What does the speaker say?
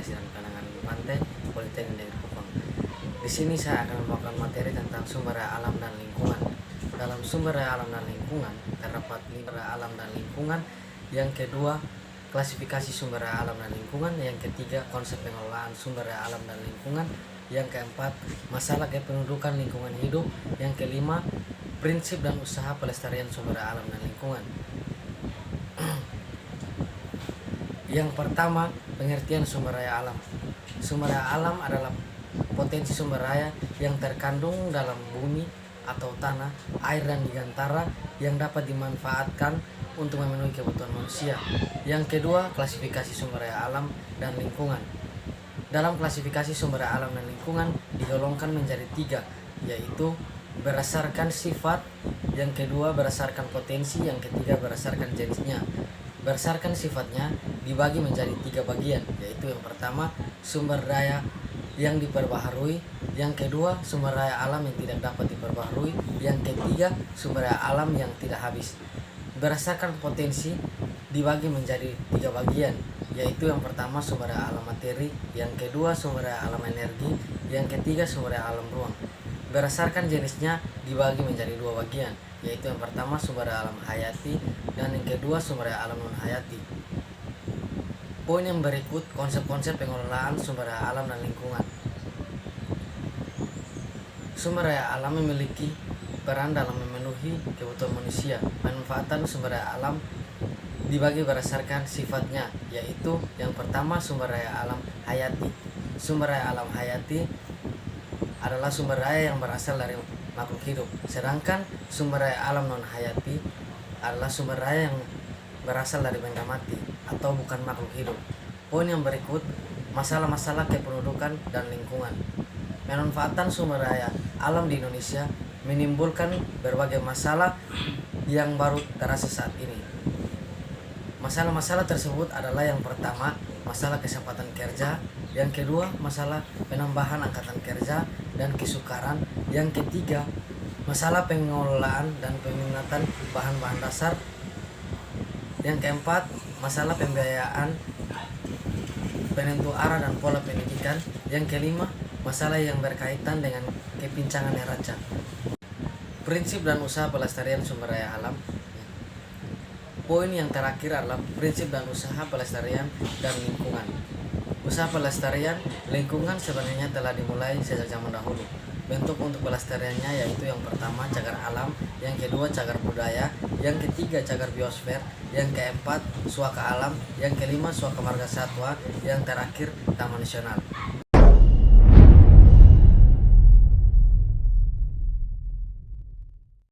Konservasi dan Penanganan Pantai Politeknik Negeri Kupang. Di sini saya akan membawakan materi tentang sumber daya alam dan lingkungan. Dalam sumber daya alam dan lingkungan terdapat sumber daya alam dan lingkungan. Yang kedua, klasifikasi sumber daya alam dan lingkungan. Yang ketiga, konsep pengelolaan sumber daya alam dan lingkungan. Yang keempat, masalah kependudukan lingkungan hidup. Yang kelima, prinsip dan usaha pelestarian sumber daya alam dan lingkungan. Yang pertama, pengertian sumber daya alam. Sumber daya alam adalah potensi sumber daya yang terkandung dalam bumi atau tanah, air dan di antara yang dapat dimanfaatkan untuk memenuhi kebutuhan manusia. Yang kedua, klasifikasi sumber daya alam dan lingkungan. Dalam klasifikasi sumber daya alam dan lingkungan digolongkan menjadi tiga, yaitu berdasarkan sifat, yang kedua berdasarkan potensi, yang ketiga berdasarkan jenisnya. Berdasarkan sifatnya dibagi menjadi tiga bagian, yaitu yang pertama sumber daya yang diperbaharui, yang kedua sumber daya alam yang tidak dapat diperbaharui, yang ketiga sumber daya alam yang tidak habis. Berdasarkan potensi dibagi menjadi tiga bagian, yaitu yang pertama sumber daya alam materi, yang kedua sumber daya alam energi, yang ketiga sumber daya alam ruang. Berdasarkan jenisnya dibagi menjadi dua bagian, yaitu yang pertama sumber daya alam hayati dan yang kedua sumber daya alam non hayati. Poin yang berikut konsep-konsep pengelolaan sumber daya alam dan lingkungan. Sumber daya alam memiliki peran dalam memenuhi kebutuhan manusia. Pemanfaatan sumber daya alam dibagi berdasarkan sifatnya, yaitu yang pertama sumber daya alam hayati. Sumber daya alam hayati adalah sumber daya yang berasal dari makhluk hidup, sedangkan sumber daya alam non hayati adalah sumber daya yang berasal dari benda mati atau bukan makhluk hidup. Poin yang berikut, masalah-masalah kependudukan dan lingkungan. Pemanfaatan sumber daya alam di Indonesia menimbulkan berbagai masalah yang baru terasa saat ini. Masalah-masalah tersebut adalah yang pertama, masalah kesempatan kerja, yang kedua, masalah penambahan angkatan kerja dan kesukaran, yang ketiga, masalah pengelolaan dan peminatan bahan-bahan dasar, yang keempat, masalah pembiayaan, penentu arah dan pola pendidikan, yang kelima, masalah yang berkaitan dengan kepincangan neraca. Prinsip dan usaha pelestarian sumber daya alam. Poin yang terakhir adalah prinsip dan usaha pelestarian dan lingkungan. Usaha pelestarian lingkungan sebenarnya telah dimulai sejak zaman dahulu. Bentuk untuk pelestariannya yaitu yang pertama cagar alam, yang kedua cagar budaya, yang ketiga cagar biosfer, yang keempat suaka alam, yang kelima suaka marga satwa, yang terakhir taman nasional.